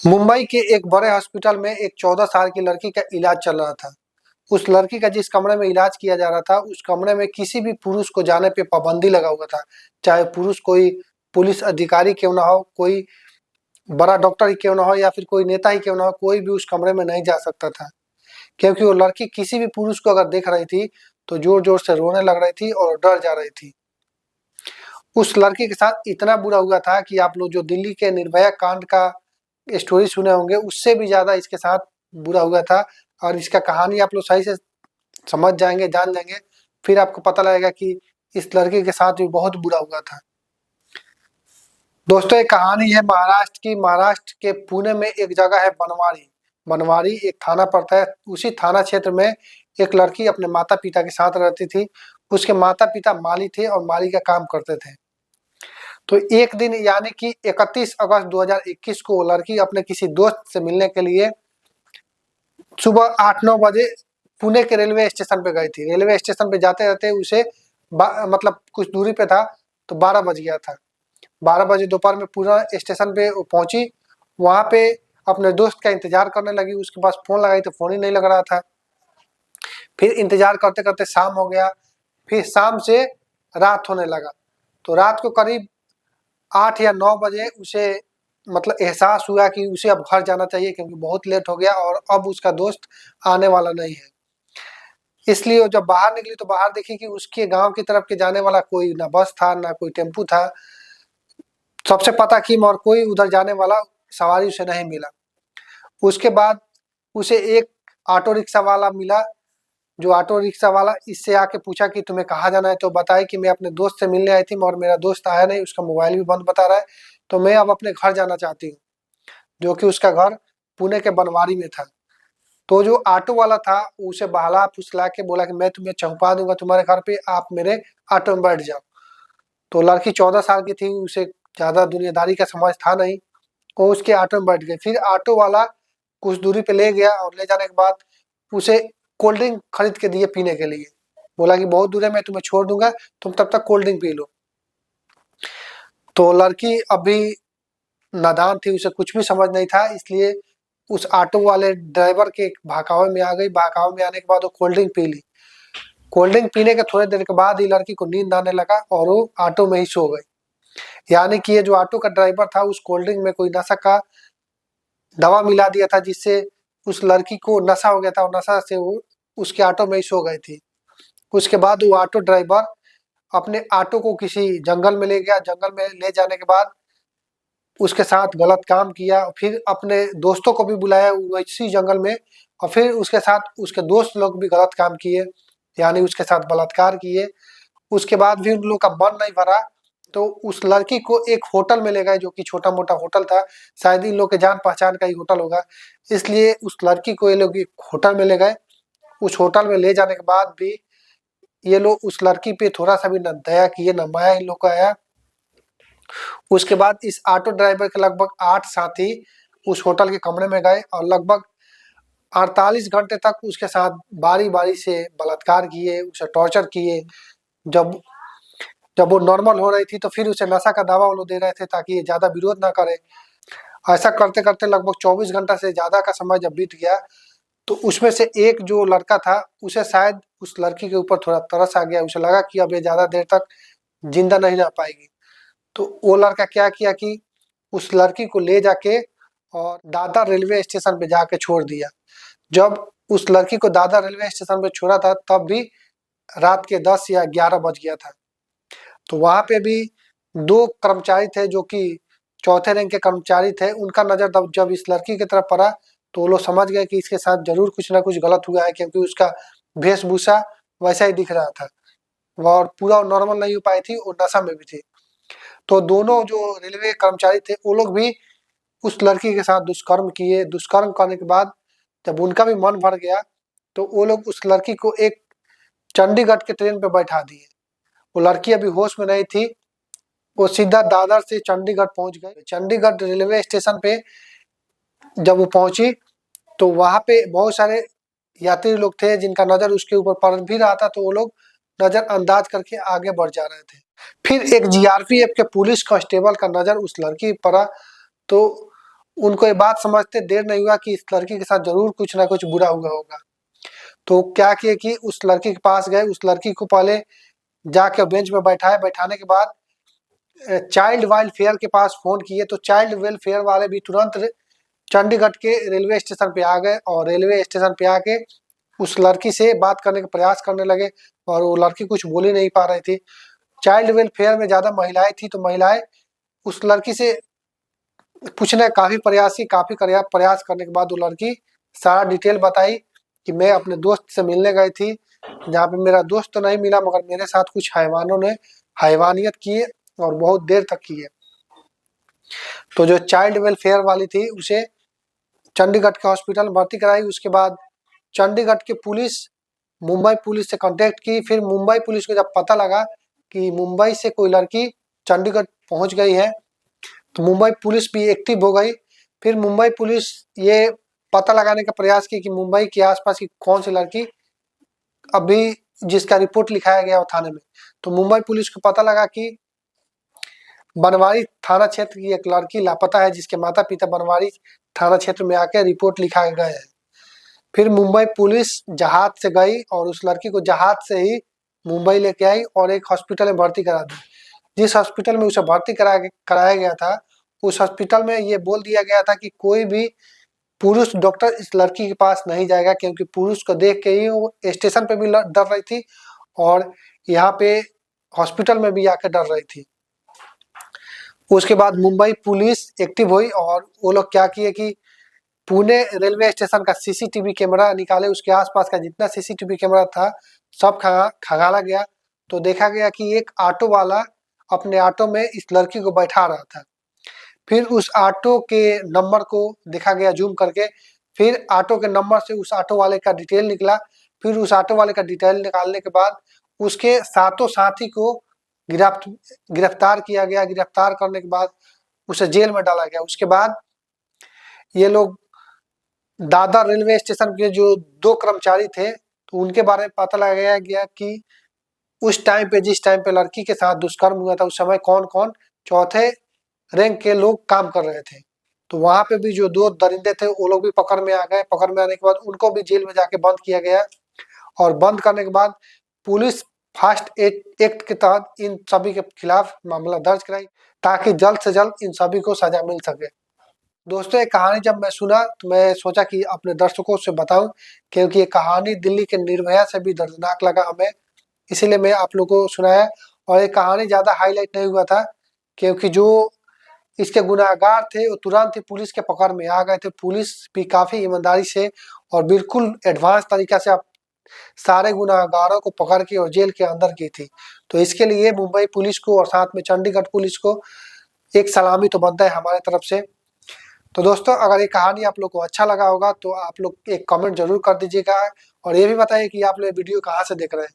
मुंबई के एक बड़े हॉस्पिटल में एक 14 साल की लड़की का इलाज चल रहा था। उस लड़की का जिस कमरे में इलाज किया जा रहा था, उस कमरे में किसी भी पुरुष को जाने पे पाबंदी लगा हुआ था। चाहे पुरुष कोई पुलिस अधिकारी क्यों ना हो, कोई बड़ा डॉक्टर ही क्यों ना हो या फिर कोई नेता ही क्यों ना हो, कोई भी उस कमरे में नहीं जा सकता था। क्योंकि वो लड़की किसी भी पुरुष को अगर देख रही थी, तो ज़ोर-ज़ोर से रोने लग रही थी और डर जा रही थी। उस लड़की के साथ इतना बुरा हुआ था कि आप लोग जो दिल्ली के निर्भया कांड का स्टोरी सुने होंगे, उससे भी ज़्यादा इसके साथ बुरा हुआ था। और इसका कहानी आप लोग सही से समझ जाएँगे, जान जाएँगे, फिर आपको पता लगेगा कि इस लड़की के साथ भी बहुत बुरा हुआ था। दोस्तों, ये कहानी है महाराष्ट्र की। महाराष्ट्र के पुणे में एक जगह है बनवारी। बनवारी एक थाना पड़ता है। उसी थाना क्षेत्र में एक लड़की अपने माता-पिता के साथ रहती थी। उसके माता-पिता माली थे और माली का काम करते थे। तो एक दिन यानी कि 31 अगस्त 2021 को वो लड़की अपने किसी दोस्त से मिलने के लिए सुबह 8-9 बजे पुणे के रेलवे स्टेशन पे गई थी। रेलवे स्टेशन पे जाते-जाते उसे मतलब कुछ दूरी पे था, तो 12 बज गया था। 12 बजे दोपहर में पूरा स्टेशन पे वो पहुंची। वहाँ पे अपने दोस्त का इंतजार करने लगी। उसके पास फ़ोन लगाई तो फ़ोन ही नहीं लग रहा था। फिर इंतजार करते-करते शाम हो गया। फिर शाम से रात होने लगा। तो रात को करीब 8 या 9 बजे उसे मतलब एहसास हुआ कि उसे अब घर जाना चाहिए, क्योंकि बहुत लेट हो गया और अब उसका दोस्त आने वाला नहीं है। इसलिए वो जब बाहर निकली तो बाहर देखी कि उसके गाँव की तरफ के जाने वाला कोई ना बस था, ना कोई टेम्पू था। सबसे पता की और कोई उधर जाने वाला सवारी उसे नहीं मिला। उसके बाद उसे एक ऑटो रिक्शा वाला मिला। जो ऑटो रिक्शा वाला इससे आके पूछा कि तुम्हें कहाँ जाना है? तो बताई कि मैं अपने दोस्त से मिलने आई थी और मेरा दोस्त आया नहीं, उसका मोबाइल भी बंद बता रहा है, तो मैं अब अपने घर जाना चाहती हूँ। जो कि उसका घर पुणे के बनवारी में था। तो जो ऑटो वाला था उसे बहला-फुसला के बोला कि मैं तुम्हें पहुँचा दूँगा तुम्हारे घर पे, आप मेरे ऑटो में बैठ जाओ। तो लड़की 14 साल की थी, उसे ज़्यादा दुनियादारी का समझ था नहीं। वो उसके ऑटो में बैठ गई। फिर ऑटो वाला कुछ दूरी पे ले गया और ले जाने के बाद उसे कोल्ड ड्रिंक खरीद के दिए पीने के लिए। बोला कि बहुत दूर है, मैं तुम्हें छोड़ दूँगा, तुम तब तक कोल्ड ड्रिंक पी लो। तो लड़की अभी नादान थी, उसे कुछ भी समझ नहीं था, इसलिए उस ऑटो वाले ड्राइवर के बहकावे में आ गई। बहकावे में आने के बाद वो कोल्ड ड्रिंक पी ली। कोल्ड ड्रिंक पीने के थोड़ी देर के बाद ही लड़की को नींद आने लगा और वो ऑटो में ही सो गई। यानी कि ये जो ऑटो का ड्राइवर था, उस कोल्ड ड्रिंक में कोई नशा का दवा मिला दिया था, जिससे उस लड़की को नशा हो गया था और नशा से वो उसके ऑटो में ही सो गई थी। उसके बाद वो ऑटो ड्राइवर अपने ऑटो को किसी जंगल में ले गया। जंगल में ले जाने के बाद उसके साथ गलत काम किया। फिर अपने दोस्तों को भी बुलाया वैसी जंगल में और फिर उसके साथ उसके दोस्त लोग भी गलत काम किए, यानी उसके साथ बलात्कार किए। उसके बाद भी उन लोग का मन नहीं भरा, तो उस लड़की को एक होटल में ले गए, जो कि छोटा-मोटा होटल था। शायद इन लोग के जान-पहचान का ही होटल होगा, इसलिए उस लड़की को ये लोग एक होटल में ले गए। उस होटल में ले जाने के बाद भी ये लोग उस लड़की पे थोड़ा-सा भी ना दया किए, ना माया इन लोग को आया। उसके बाद इस ऑटो ड्राइवर के लगभग 8 साथी उस होटल के कमरे में गए और लगभग 48 घंटे तक उसके साथ बारी-बारी से बलात्कार किए, उसे टॉर्चर किए। जब जब वो नॉर्मल हो रही थी तो फिर उसे नशा का दवा वो लोग दे रहे थे ताकि ये ज़्यादा विरोध ना करे। ऐसा करते-करते लगभग 24 घंटा से ज़्यादा का समय जब बीत गया, तो उसमें से एक जो लड़का था, उसे शायद उस लड़की के ऊपर थोड़ा तरस आ गया। उसे लगा कि अब ये ज़्यादा देर तक ज़िंदा नहीं रह पाएगी। तो वो लड़का क्या किया कि उस लड़की को ले जाके और दादर रेलवे स्टेशन पे जाके छोड़ दिया। जब उस लड़की को दादर रेलवे स्टेशन पे छोड़ा था, तब भी रात के 10 या 11 बज गया था। तो वहाँ पे भी 2 कर्मचारी थे, जो कि चौथे रैंक के कर्मचारी थे। उनका नज़र तब जब इस लड़की की तरफ पड़ा, तो वो लोग समझ गए कि इसके साथ ज़रूर कुछ ना कुछ गलत हुआ है, क्योंकि उसका वेशभूषा वैसा ही दिख रहा था और पूरा नॉर्मल नहीं हो पाई थी, वो नशा में भी थी। तो दोनों जो रेलवे कर्मचारी थे, वो लोग भी उस लड़की के साथ दुष्कर्म किए। दुष्कर्म करने के बाद जब उनका भी मन भर गया, तो वो लोग उस लड़की को एक चंडीगढ़ के ट्रेन पे बैठा दिए। वो लड़की अभी होश में नहीं थी। वो सीधा दादर से चंडीगढ़ पहुँच गए। चंडीगढ़ रेलवे स्टेशन पे जब वो पहुँची, तो वहाँ पे बहुत सारे यात्री लोग थे जिनका नज़र उसके ऊपर पड़ भी रहा था, तो वो लोग नज़रअंदाज करके आगे बढ़ जा रहे थे। फिर एक जीआरपीएफ के पुलिस कांस्टेबल का नज़र उस लड़की पर पड़ा, तो उनको ये बात समझते देर नहीं हुआ कि इस लड़की के साथ जरूर कुछ ना कुछ बुरा हुआ होगा। तो क्या किए कि उस लड़की के पास गए, उस लड़की को पहले जाके बेंच में बैठाए, बैठाने के बाद चाइल्ड वेलफेयर के पास फोन किए, तो चाइल्ड वेलफेयर वाले भी तुरंत चंडीगढ़ के रेलवे स्टेशन पे आ गए और रेलवे स्टेशन पे आके उस लड़की से बात करने का प्रयास करने लगे और वो लड़की कुछ बोल ही नहीं पा रही थी। चाइल्ड वेलफेयर में ज़्यादा महिलाएं थी, तो महिलाएं उस लड़की से पूछने का काफ़ी प्रयास की, काफ़ी प्रयास करने के बाद वो लड़की सारा डिटेल बताई कि मैं अपने दोस्त से मिलने गई थी, जहाँ पे मेरा दोस्त तो नहीं मिला मगर मेरे साथ कुछ हैवानों ने हैवानियत की और बहुत देर तक की है। तो जो चाइल्ड वेलफेयर वाली थी उसे चंडीगढ़ के हॉस्पिटल में भर्ती कराई। उसके बाद चंडीगढ़ की पुलिस मुंबई पुलिस से कांटेक्ट की। फिर मुंबई पुलिस को जब पता लगा कि मुंबई से कोई लड़की चंडीगढ़ पहुंच गई है, तो मुंबई पुलिस भी एक्टिव हो गई। फिर मुंबई पुलिस ये पता लगाने का प्रयास की कि मुंबई के आसपास की कौन सी लड़की अभी जिसका रिपोर्ट लिखाया गया हो थाने में। तो मुंबई पुलिस को पता लगा कि बनवारी थाना क्षेत्र की एक लड़की लापता है, जिसके माता पिता बनवारी थाना क्षेत्र में आकर रिपोर्ट लिखा गए हैं। फिर मुंबई पुलिस जहाज से गई और उस लड़की को जहाज से ही मुंबई लेके आई और एक हॉस्पिटल में भर्ती करा दी। जिस हॉस्पिटल में उसे भर्ती कराया गया था, उस हॉस्पिटल में ये बोल दिया गया था कि कोई भी पुरुष डॉक्टर इस लड़की के पास नहीं जाएगा, क्योंकि पुरुष को देख के ही वो स्टेशन पे भी डर रही थी और यहाँ पे हॉस्पिटल में भी आकर डर रही थी। उसके बाद मुंबई पुलिस एक्टिव हुई और वो लोग क्या किए कि पुणे रेलवे स्टेशन का सीसीटीवी कैमरा निकाले, उसके आसपास का जितना सीसीटीवी कैमरा था सब खंगाला गया। तो देखा गया कि एक ऑटो वाला अपने ऑटो में इस लड़की को बैठा रहा था। फिर उस ऑटो के नंबर को देखा गया जूम करके, फिर ऑटो के नंबर से उस ऑटो वाले का डिटेल निकला। फिर उस ऑटो वाले का डिटेल निकालने के बाद उसके सातों साथी को गिरफ्तार किया गया। गिरफ्तार करने के बाद उसे जेल में डाला गया। उसके बाद ये लोग दादर रेलवे स्टेशन के जो 2 कर्मचारी थे, तो उनके बारे में पता लगाया गया कि उस टाइम पे जिस टाइम पे लड़की के साथ दुष्कर्म हुआ था उस समय कौन-कौन चौथे रैंक के लोग काम कर रहे थे। तो वहाँ पे भी जो 2 दरिंदे थे वो लोग भी पकड़ में आ गए। पकड़ में आने के बाद उनको भी जेल में जाके बंद किया गया और बंद करने के बाद पुलिस फास्ट एक्ट के तहत इन सभी के खिलाफ मामला दर्ज कराई ताकि जल्द से जल्द इन सभी को सजा मिल सके। दोस्तों, ये कहानी जब मैं सुना तो मैं सोचा कि अपने दर्शकों से बताऊं, क्योंकि ये कहानी दिल्ली के निर्भया से भी दर्दनाक लगा हमें, इसीलिए मैं आप लोगों को सुनाया। और ये कहानी ज़्यादा हाईलाइट नहीं हुआ था क्योंकि जो इसके गुनहगार थे वो तुरंत ही पुलिस के पकड़ में आ गए थे। पुलिस भी काफ़ी ईमानदारी से और बिल्कुल एडवांस तरीका से सारे गुनहगारों को पकड़ के और जेल के अंदर की थी। तो इसके लिए मुंबई पुलिस को और साथ में चंडीगढ़ पुलिस को एक सलामी तो बनता है हमारे तरफ से। तो दोस्तों, अगर ये कहानी आप लोग को अच्छा लगा होगा तो आप लोग एक कमेंट जरूर कर दीजिएगा और ये भी बताइए कि आप लोग वीडियो कहाँ से देख रहे हैं।